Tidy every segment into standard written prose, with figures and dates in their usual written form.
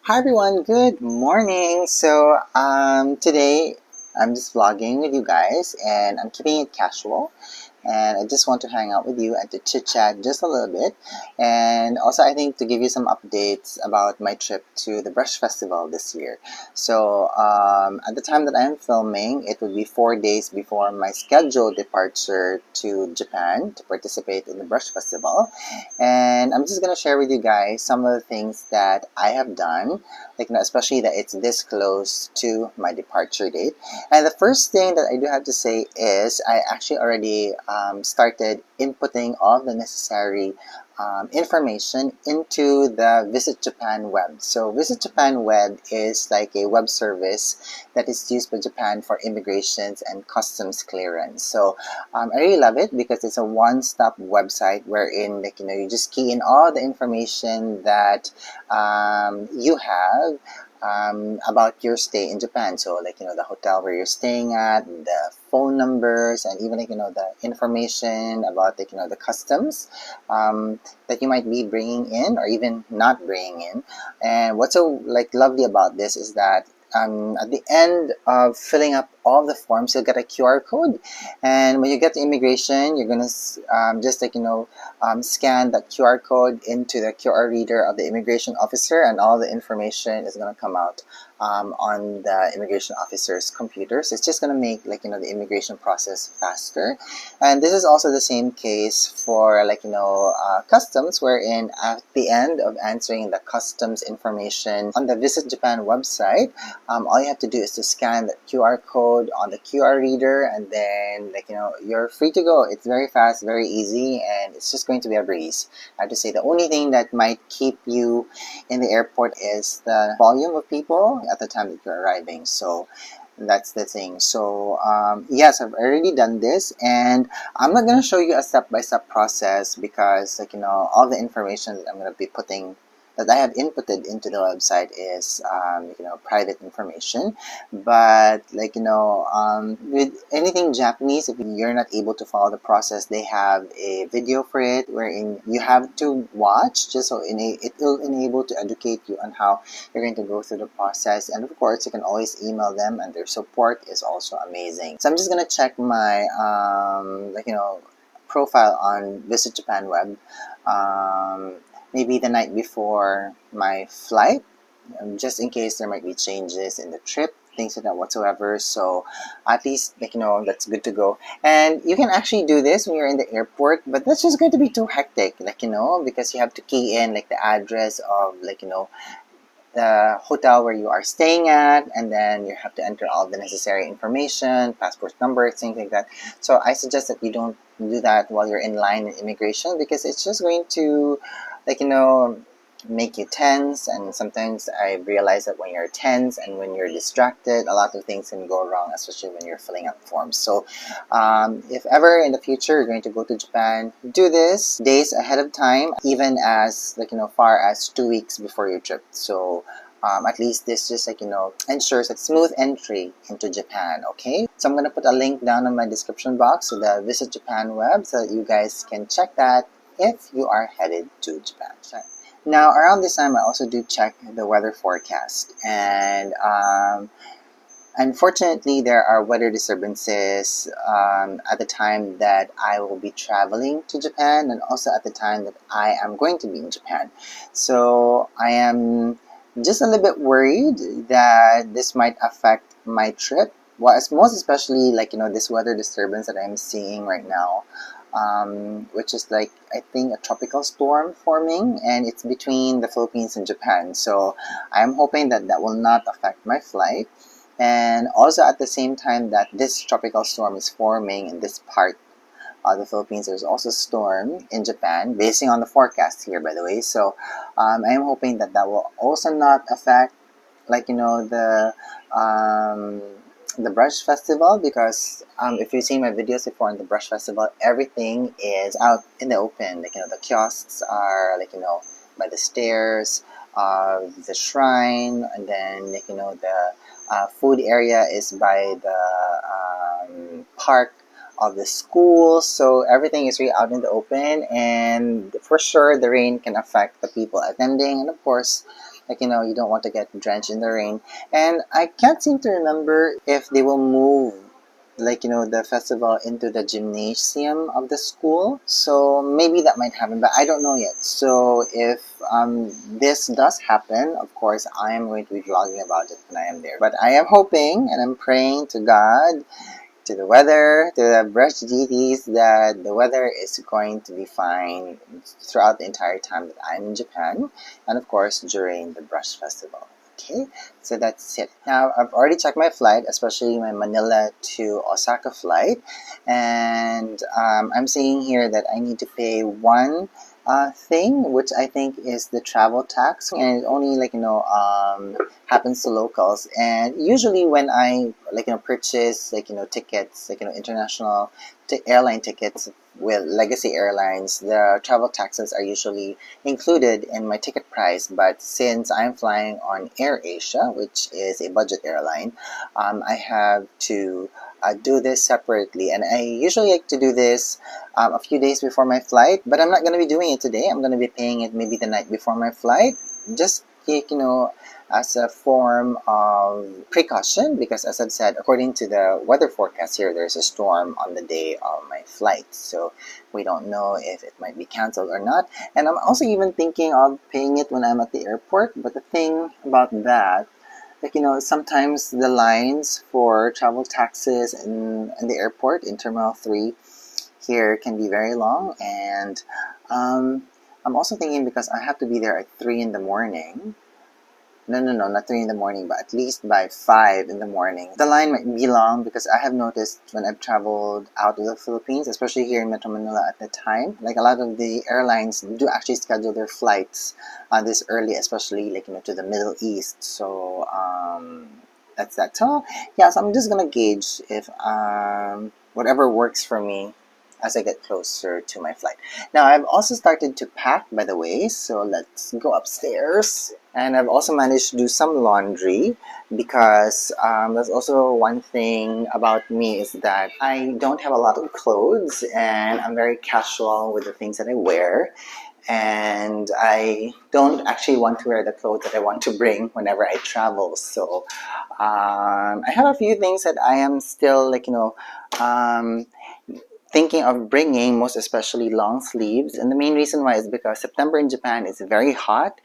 Hi everyone, good morning. Today I'm just vlogging with you guys and I'm keeping it casual and I just want to hang out with you and to chit chat just a little bit, and also I think to give you some updates about my trip to the Brush Festival this year. At the time that I'm filming, it would be 4 days before my scheduled departure to Japan to participate in the Brush Festival, and I'm just gonna share with you guys some of the things that I have done, especially that it's this close to my departure date. And the first thing that I do have to say is I actually already started inputting all the necessary information into the Visit Japan web. So Visit Japan web is like a web service that is used by Japan for immigrations and customs clearance. I really love it because it's a one-stop website wherein you just key in all the information that you have about your stay in Japan. So the hotel where you're staying at, the phone numbers, and even the information about the customs that you might be bringing in or even not bringing in. And what's so lovely about this is that at the end of filling up all the forms, you'll get a QR code, and when you get to immigration, you're gonna just scan that QR code into the QR reader of the immigration officer, and all the information is gonna come out on the immigration officer's computer. So it's just gonna make the immigration process faster. And this is also the same case for customs, wherein at the end of answering the customs information on the Visit Japan website, all you have to do is to scan the QR code on the QR reader, and then you're free to go. It's very fast, very easy, and it's just going to be a breeze. I have to say the only thing that might keep you in the airport is the volume of people at the time that you're arriving. So that's the thing. Yes, I've already done this, and I'm not going to show you a step-by-step process because all the information that I'm going to be putting that I have inputted into the website is private information. But with anything Japanese, if you're not able to follow the process, they have a video for it wherein you have to watch, just so it will enable to educate you on how you're going to go through the process. And of course, you can always email them, and their support is also amazing. So I'm just gonna check my profile on Visit Japan web. Maybe the night before my flight, just in case there might be changes in the trip, things like that whatsoever. So at least that's good to go. And you can actually do this when you're in the airport, but that's just going to be too hectic, because you have to key in the address of the hotel where you are staying at, and then you have to enter all the necessary information, passport number, things like that. So I suggest that you don't do that while you're in line in immigration, because it's just going to make you tense. And sometimes I realize that when you're tense and when you're distracted, a lot of things can go wrong, especially when you're filling out forms. So if ever in the future you're going to go to Japan, do this days ahead of time, even as far as 2 weeks before your trip. So at least this just ensures a smooth entry into Japan. Okay, so I'm gonna put a link down in my description box to the Visit Japan web so that you guys can check that if you are headed to Japan. Now around this time I also do check the weather forecast, and unfortunately there are weather disturbances at the time that I will be traveling to Japan, and also at the time that I am going to be in Japan. So I am just a little bit worried that this might affect my trip. Well, most especially this weather disturbance that I'm seeing right now, which is I think a tropical storm forming, and it's between the Philippines and Japan. So I'm hoping that that will not affect my flight. And also at the same time that this tropical storm is forming in this part of the Philippines, there's also a storm in Japan, basing on the forecast here, by the way. So I am hoping that that will also not affect the Brush Festival, because if you've seen my videos before on the Brush Festival, everything is out in the open. The kiosks are by the stairs of the shrine, and then the food area is by the park of the school. So everything is really out in the open, and for sure the rain can affect the people attending, and of course like, you don't want to get drenched in the rain. And I can't seem to remember if they will move, like, the festival into the gymnasium of the school. So maybe that might happen, but I don't know yet. So if this does happen, of course I am going to be vlogging about it when I am there. But I am hoping and I'm praying to God, to the weather, to the brush deities, that the weather is going to be fine throughout the entire time that I'm in Japan, and of course during the brush festival. Okay, so that's it. Now, I've already checked my flight, especially my Manila to Osaka flight, and I'm seeing here that I need to pay one thing, which I think is the travel tax, and it only, like, happens to locals. And usually when I, like, purchase, like, tickets, like, international airline tickets with Legacy Airlines, the travel taxes are usually included in my ticket price. But since I'm flying on AirAsia, which is a budget airline, I have to do this separately. And I usually like to do this a few days before my flight, but I'm not going to be doing it today. I'm going to be paying it maybe the night before my flight, just, as a form of precaution, because as I've said, according to the weather forecast here, there's a storm on the day of my flight, so we don't know if it might be canceled or not. And I'm also even thinking of paying it when I'm at the airport. But the thing about that, like, sometimes the lines for travel taxes in the airport in Terminal 3 here can be very long. And I'm also thinking, because I have to be there at 3 in the morning. No, not 3 in the morning, but at least by 5 in the morning. The line might be long, because I have noticed when I've traveled out of the Philippines, especially here in Metro Manila at the time, like, a lot of the airlines do actually schedule their flights this early, especially, like, to the Middle East. So that's that. So yeah, so I'm just gonna gauge if whatever works for me as I get closer to my flight. Now, I've also started to pack, by the way, so let's go upstairs. And I've also managed to do some laundry, because that's also one thing about me, is that I don't have a lot of clothes, and I'm very casual with the things that I wear. And I don't actually want to wear the clothes that I want to bring whenever I travel. So I have a few things that I am still, like, thinking of bringing, most especially long sleeves. And the main reason why is because September in Japan is very hot,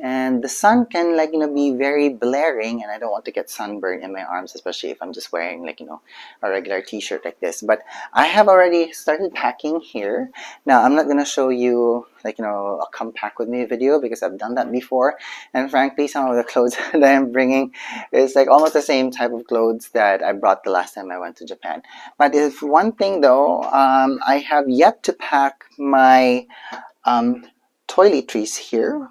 and the sun can, like, be very blaring, and I don't want to get sunburned in my arms, especially if I'm just wearing, like, a regular t-shirt like this. But I have already started packing here. Now, I'm not going to show you, like, a come pack with me video, because I've done that before. And frankly, some of the clothes that I'm bringing is, like, almost the same type of clothes that I brought the last time I went to Japan. But if one thing though, I have yet to pack my toiletries here.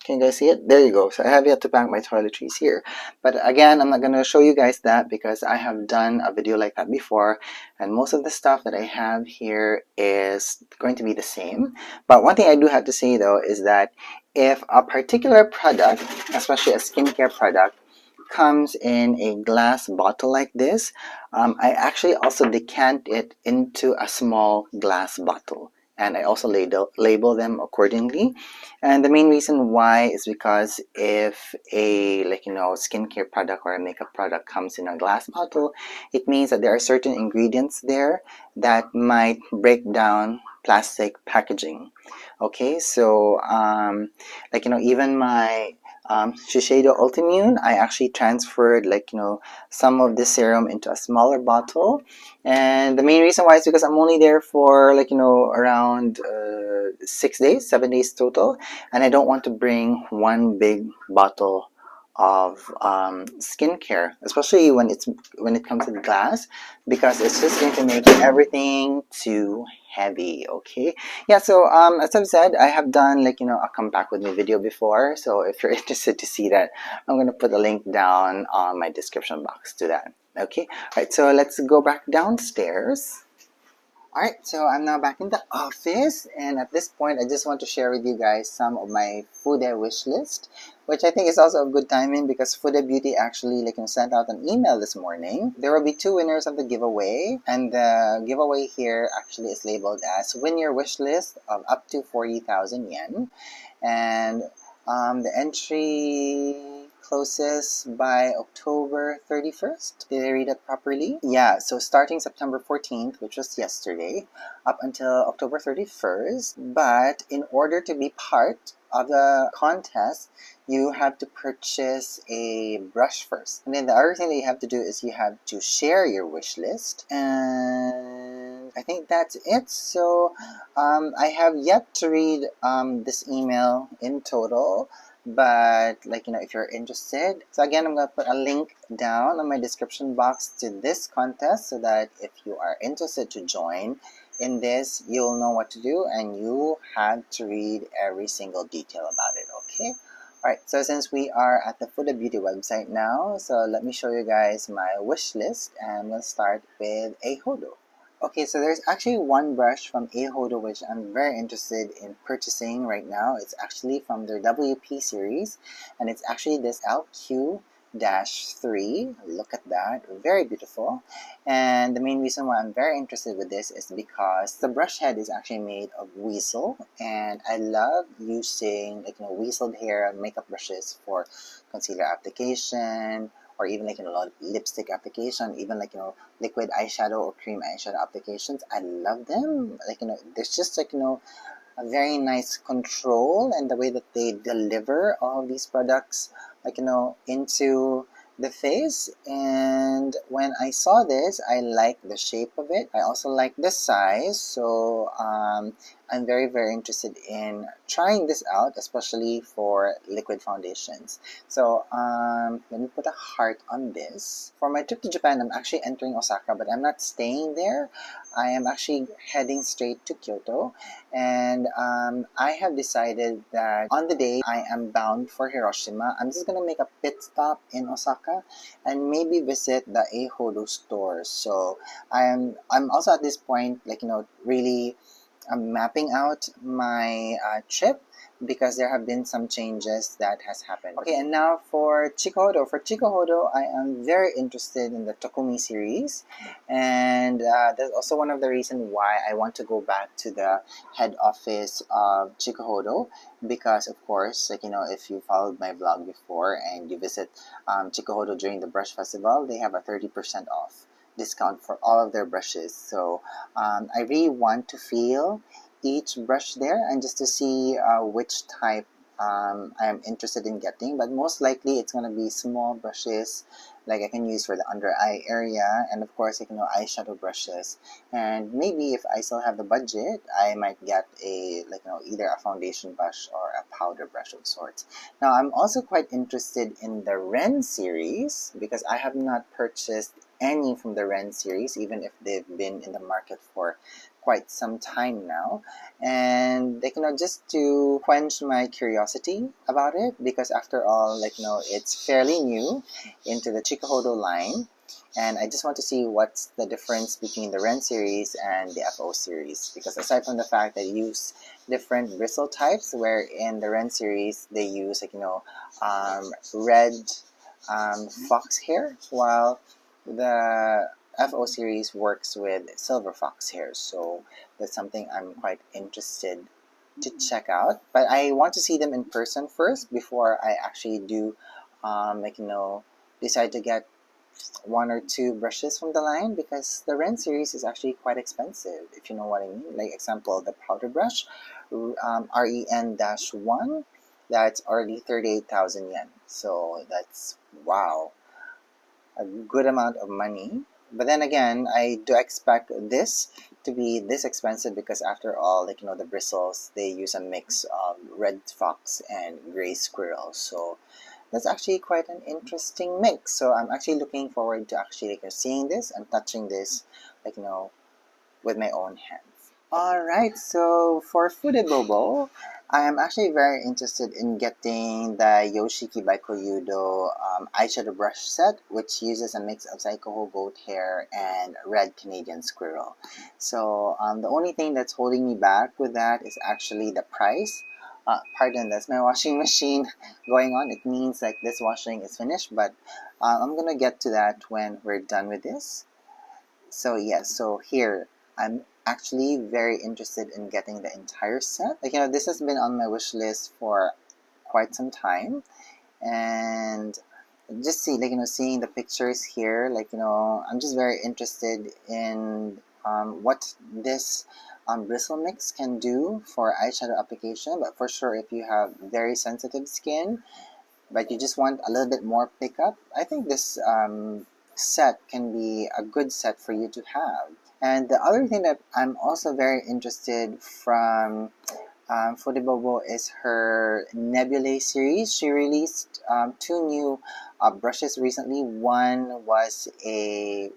Can you guys see it? There you go. So I have yet to pack my toiletries here. But again, I'm not going to show you guys that, because I have done a video like that before, and most of the stuff that I have here is going to be the same. But one thing I do have to say though is that if a particular product, especially a skincare product, comes in a glass bottle like this, I actually also decant it into a small glass bottle, and I also label them accordingly. And the main reason why is because if a, like, skincare product or a makeup product comes in a glass bottle, it means that there are certain ingredients there that might break down plastic packaging. Okay, so like, even my Shiseido Ultimune, I actually transferred, like, some of the serum into a smaller bottle. And the main reason why is because I'm only there for, like, around 6 days, 7 days total, and I don't want to bring one big bottle of skincare, especially when it comes to glass, because it's just going to make everything too heavy. Okay, yeah, so as I've said, I have done, like, a come back with me video before, so if you're interested to see that, I'm going to put a link down on my description box to that. Okay, all right, so let's go back downstairs. Alright, so I'm now back in the office, and at this point I just want to share with you guys some of my Fude wish list, which I think is also a good timing, because Fude Beauty actually, like, sent out an email this morning. There will be 2 winners of the giveaway, and the giveaway here actually is labeled as win your wish list of up to 40,000 yen. And The entry closes by October 31st. Did I read it properly? Yeah, so starting September 14th, which was yesterday, up until October 31st. But in order to be part of the contest, you have to purchase a brush first. And then the other thing that you have to do is you have to share your wish list. And I think that's it. So I have yet to read this email in total, but if you're interested, so again, I'm going to put a link down on my description box to this contest so that if you are interested to join in this, you'll know what to do and you have to read every single detail about it. Okay. Alright, so since we are at the Fude Beauty website now, so let me show you guys my wish list, and we'll start with Eihodo. Okay, so there's actually one brush from Eihodo which I'm very interested in purchasing right now. It's actually from their WP series, and it's actually this LQ-3. Look at that, very beautiful. And the main reason why I'm very interested with this is because the brush head is actually made of weasel, and I love using weaseled hair makeup brushes for concealer application, or even lipstick application, even liquid eyeshadow or cream eyeshadow applications. I love them. There's just a very nice control and the way that they deliver all these products into the face. And when I saw this, I like the shape of it. I also like the size, so I'm very interested in trying this out, especially for liquid foundations. So let me put a heart on this. For my trip to Japan, I'm actually entering Osaka, but I'm not staying there. I am actually heading straight to Kyoto, and I have decided that on the day I am bound for Hiroshima, I'm just gonna make a pit stop in Osaka and maybe visit the Eihodo store. So I'm also at this point really mapping out my trip, because there have been some changes that has happened. Okay, and now for Chikuhodo. For Chikuhodo, I am very interested in the Tokumi series, and that's also one of the reasons why I want to go back to the head office of Chikuhodo, because of course, if you followed my vlog before and you visit Chikuhodo during the brush festival, they have a 30% off discount for all of their brushes. So I really want to feel each brush there and just to see which type I am interested in getting, but most likely it's going to be small brushes like I can use for the under eye area, and of course eyeshadow brushes, and maybe if I still have the budget I might get a either a foundation brush or a powder brush of sorts. Now I'm also quite interested in the Ren series because I have not purchased any from the Ren series, even if they've been in the market for quite some time now, and just to quench my curiosity about it, because after all it's fairly new into the Chikuhodo line, and I just want to see what's the difference between the Ren series and the FO series, because aside from the fact that they use different bristle types, where in the Ren series they use red fox hair, while the FO series works with silver fox hair. So that's something I'm quite interested to check out, but I want to see them in person first before I actually do decide to get one or two brushes from the line, because the Ren series is actually quite expensive, if you know what I mean. Like example, the powder brush REN-1, that's already 38,000 yen, so that's wow, a good amount of money. But then again, I do expect this to be this expensive because after all, the bristles, they use a mix of red fox and gray squirrel. So that's actually quite an interesting mix. So I'm actually looking forward to actually seeing this and touching this, with my own hands. Alright, so for Fude Bobo, I am actually very interested in getting the Yoshiki by Koyudo eyeshadow brush set, which uses a mix of Psycho goat hair and red Canadian squirrel. So the only thing that's holding me back with that is actually the price. Pardon, that's my washing machine going on. It means this washing is finished, but I'm gonna get to that when we're done with this. So yes, so here I'm actually very interested in getting the entire set. This has been on my wish list for quite some time, and just see, like, seeing the pictures here, like, I'm just very interested in what this bristle mix can do for eyeshadow application. But for sure, if you have very sensitive skin but you just want a little bit more pickup, I think this set can be a good set for you to have. And the other thing that I'm also very interested from Fude Bobo is her Nebulae series. She released two new brushes recently. One was a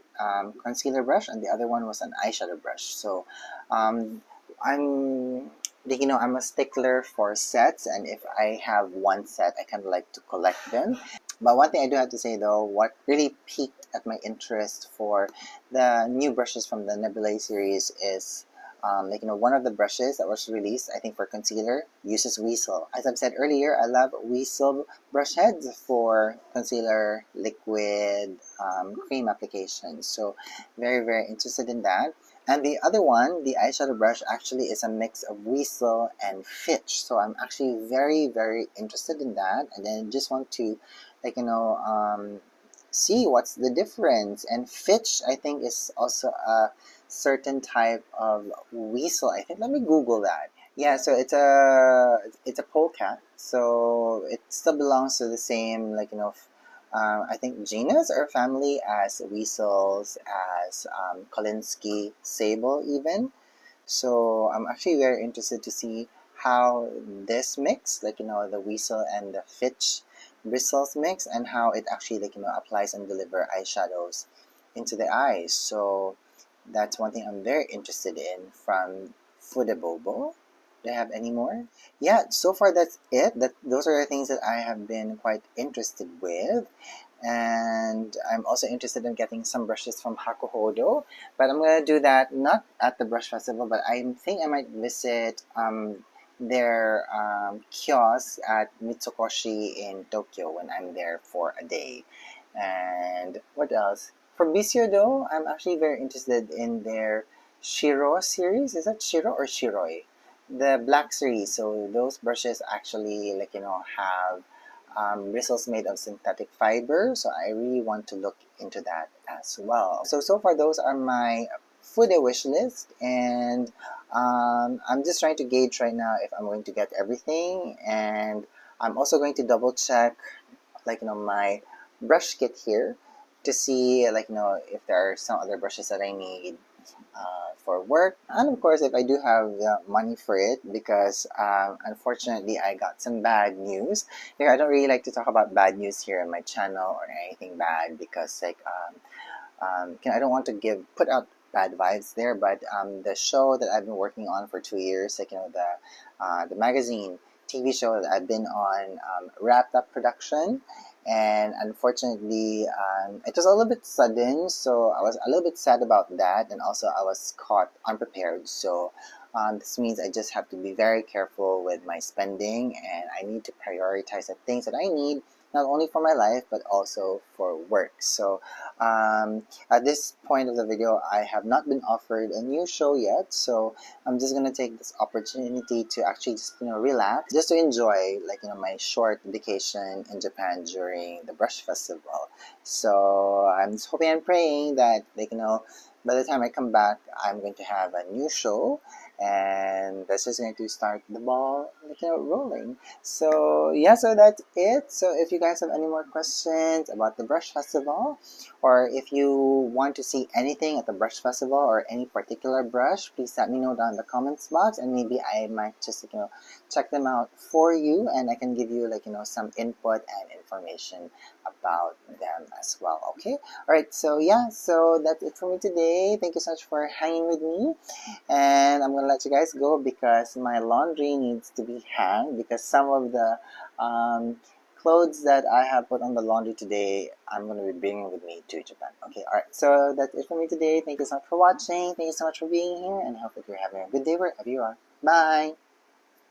concealer brush, and the other one was an eyeshadow brush. So I'm I'm a stickler for sets, and if I have one set, I kind of like to collect them. But one thing I do have to say though, what really piqued at my interest for the new brushes from the Nebulae series is one of the brushes that was released, I think for concealer, uses Weasel. As I've said earlier, I love Weasel brush heads for concealer, liquid, cream applications. So very, very interested in that. And the other one, the eyeshadow brush, actually is a mix of Weasel and Fitch. So I'm actually very, very interested in that. And then just want to, see what's the difference. And Fitch, I think, is also a certain type of weasel, I think. Let me Google that. Yeah, so it's a polecat. So it still belongs to the same, I think genus or family as weasels, as Kolinsky sable even. So I'm actually very interested to see how this mix, the weasel and the Fitch bristles mix, and how it actually applies and deliver eyeshadows into the eyes. So that's one thing I'm very interested in from Fude Bobo. Do I have any more? Yeah, so far that's it. Those are the things that I have been quite interested with. And I'm also interested in getting some brushes from Chikuhodo, but I'm gonna do that not at the brush festival, but I think I might visit their kiosk at Mitsukoshi in Tokyo when I'm there for a day. And what else? For Bisio though, I'm actually very interested in their Shiro series. Is that Shiro or Shiroi? The black series. So those brushes actually have bristles made of synthetic fiber. So I really want to look into that as well. So far those are my Fude wish list, and I'm just trying to gauge right now if I'm going to get everything, and I'm also going to double check my brush kit here to see if there are some other brushes that I need for work, and of course if I do have money for it, because unfortunately I got some bad news here. I don't really like to talk about bad news here on my channel or anything bad, because I don't want to put out bad vibes there, but the show that I've been working on for 2 years, the magazine TV show that I've been on, wrapped up production, and unfortunately it was a little bit sudden, so I was a little bit sad about that, and also I was caught unprepared. So this means I just have to be very careful with my spending, and I need to prioritize the things that I need, not only for my life but also for work. So at this point of the video, I have not been offered a new show yet, so I'm just gonna take this opportunity to actually just relax, just to enjoy my short vacation in Japan during the brush festival. So I'm just hoping and praying that by the time I come back, I'm going to have a new show, and that's just going to start the ball rolling. So yeah, so that's it. So if you guys have any more questions about the brush festival, or if you want to see anything at the brush festival or any particular brush, please let me know down in the comments box, and maybe I might just check them out for you, and I can give you some input and information about them as well. Okay, all right, so yeah, so that's it for me today. Thank you so much for hanging with me, and I'm gonna let you guys go because my laundry needs to be hanged, because some of the clothes that I have put on the laundry today, I'm going to be bringing with me to Japan. Okay, alright, so that's it for me today. Thank you so much for watching. Thank you so much for being here, and I hope that you're having a good day wherever you are. Bye!